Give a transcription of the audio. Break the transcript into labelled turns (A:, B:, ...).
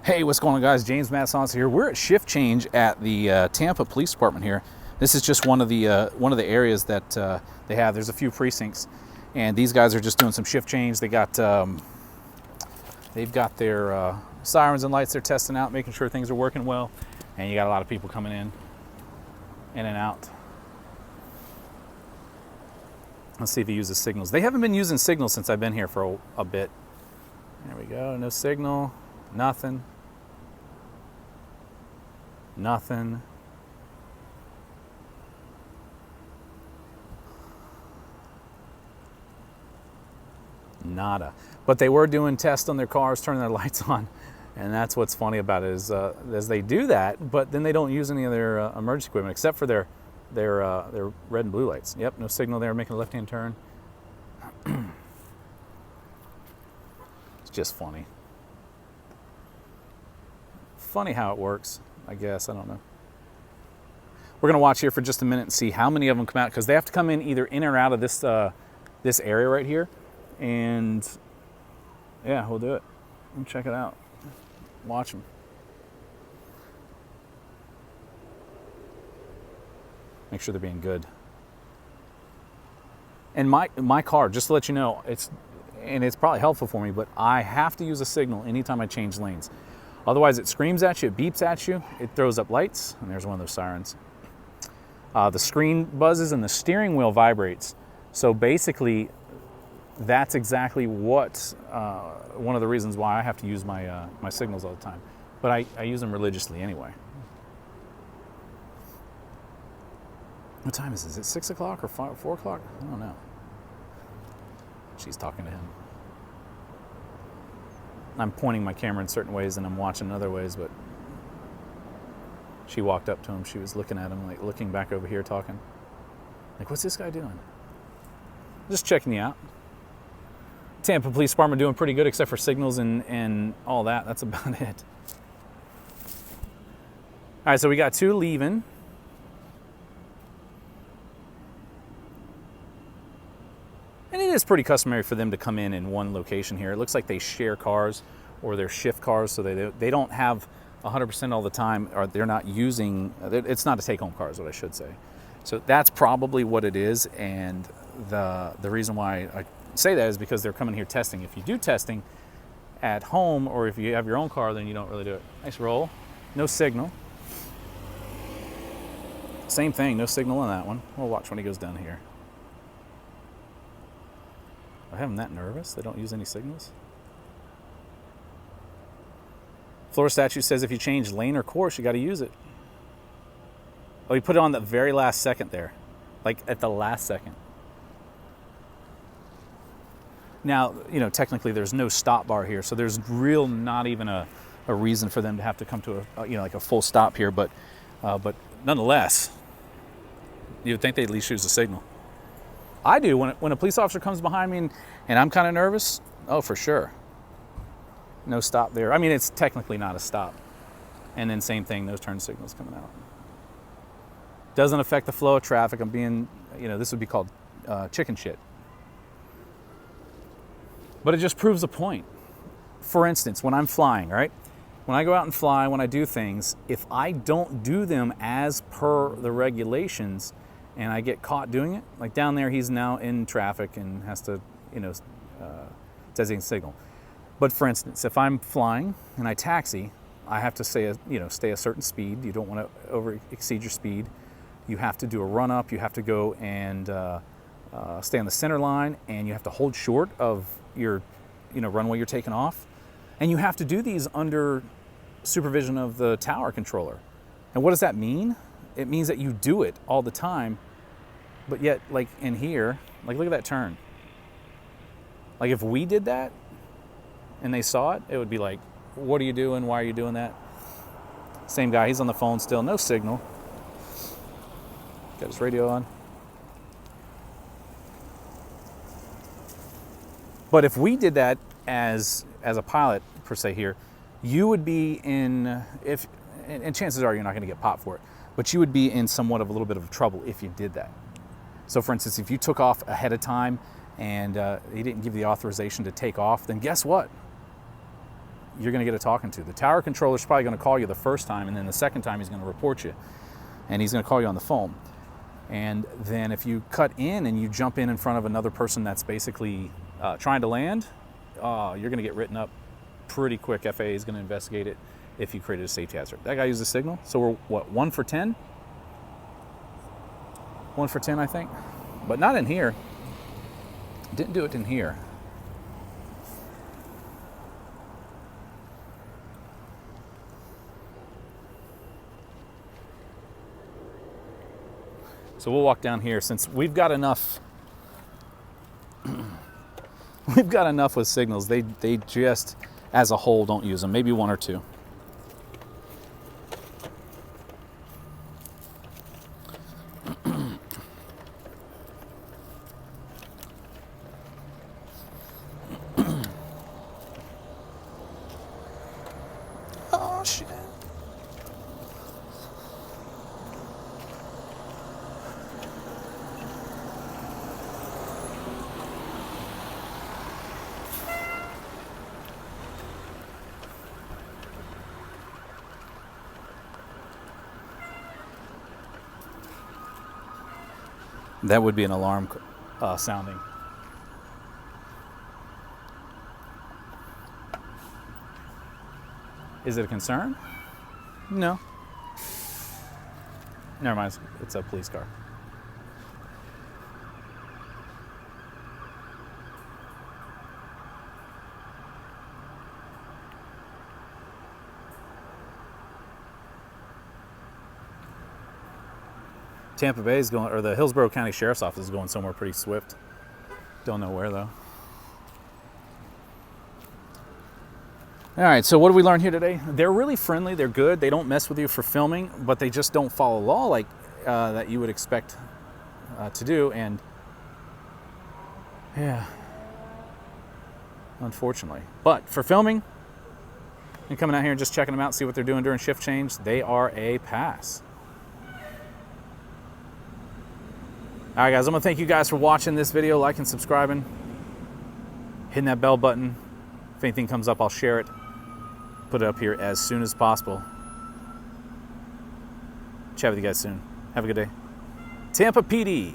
A: Hey, what's going on, guys? James Massons here. We're at shift change at the Tampa Police Department here. This is just one of the areas that they have. There's a few precincts, and these guys are just doing some shift change. They've got their sirens and lights they're testing out, making sure things are working well. And you got a lot of people coming in and out. Let's see if he uses signals. They haven't been using signals since I've been here for a bit. There we go. No signal. Nothing. Nothing. Nada. But they were doing tests on their cars, turning their lights on, and that's what's funny about it is they do that, but then they don't use any of their emergency equipment except for their red and blue lights. Yep, no signal there, making a left-hand turn. It's just funny. Funny how it works, I guess. I don't know. We're gonna watch here for just a minute and see how many of them come out, because they have to come in either in or out of this this area right here. And yeah, we'll do it. Check it out. Watch them. Make sure they're being good. And my car, just to let you know, it's probably helpful for me, but I have to use a signal anytime I change lanes. Otherwise, it screams at you, it beeps at you, it throws up lights, and there's one of those sirens. The screen buzzes and the steering wheel vibrates. So basically, that's exactly what one of the reasons why I have to use my my signals all the time. But I use them religiously anyway. What time is this? Is it 6 o'clock or 4 o'clock? I don't know. She's talking to him. I'm pointing my camera in certain ways and I'm watching in other ways, but she walked up to him. She was looking at him, like looking back over here, talking. Like, what's this guy doing? Just checking you out. Tampa Police Department doing pretty good, except for signals and all that. That's about it. All right, so we got 2 leaving. And it is pretty customary for them to come in one location here. It looks like they share cars or they're shift cars, so they don't have 100% all the time, or they're not using, it's not a take-home car is what I should say. So that's probably what it is, and the reason why I say that is because they're coming here testing. If you do testing at home or if you have your own car, then you don't really do it. Nice roll. No signal. Same thing, no signal on that one. We'll watch when he goes down here. I have them that nervous. They don't use any signals. Florida statute says if you change lane or course, you got to use it. Oh, he put it on the very last second there. Like at the last second. Now, you know, technically there's no stop bar here, so there's not even a reason for them to have to come to like a full stop here, but nonetheless, you would think they'd at least use a signal. I do. When a police officer comes behind me and I'm kind of nervous, oh, for sure. No stop there. I mean, it's technically not a stop. And then same thing, no turn signals coming out. Doesn't affect the flow of traffic. I'm being, this would be called chicken shit. But it just proves a point. For instance, when I'm flying, right? When I go out and fly, when I do things, if I don't do them as per the regulations, and I get caught doing it, like down there, he's now in traffic and has to, designate signal. But for instance, if I'm flying and I taxi, I have to stay a certain speed. You don't want to exceed your speed. You have to do a run up. You have to go and stay on the center line, and you have to hold short of your, runway you're taking off. And you have to do these under supervision of the tower controller. And what does that mean? It means that you do it all the time, but yet, like in here, like look at that turn. Like if we did that and they saw it, it would be like, what are you doing? Why are you doing that? Same guy, he's on the phone still, no signal. Got his radio on. But if we did that as a pilot, per se here, you would be and chances are you're not gonna get popped for it, but you would be in somewhat of a little bit of trouble if you did that. So for instance, if you took off ahead of time and he didn't give you the authorization to take off, then guess what? you're going to get a talking to. The tower controller is probably going to call you the first time, and then the second time he's going to report you, and he's going to call you on the phone. And then if you cut in and you jump in front of another person that's basically trying to land, you're going to get written up pretty quick. FAA is going to investigate it if you created a safety hazard. That guy used a signal, so we're what, 1 for 10? 1 for 10, I think, but not in here. Didn't do it in here. So we'll walk down here since we've got enough. We've got enough with signals. They just, as a whole, don't use them. Maybe 1 or 2. Oh shit. That would be an alarm sounding. Is it a concern? No. Never mind, it's a police car. Tampa Bay is going, or the Hillsborough County Sheriff's Office is going somewhere pretty swift. Don't know where though. All right, so what did we learn here today? They're really friendly, they're good, they don't mess with you for filming, but they just don't follow law like that you would expect to do, and yeah, unfortunately. But for filming and coming out here and just checking them out, see what they're doing during shift change, they are a pass. All right, guys, I'm gonna thank you guys for watching this video, liking, subscribing, hitting that bell button. If anything comes up, I'll share it, put it up here as soon as possible. Chat with you guys soon. Have a good day. Tampa PD.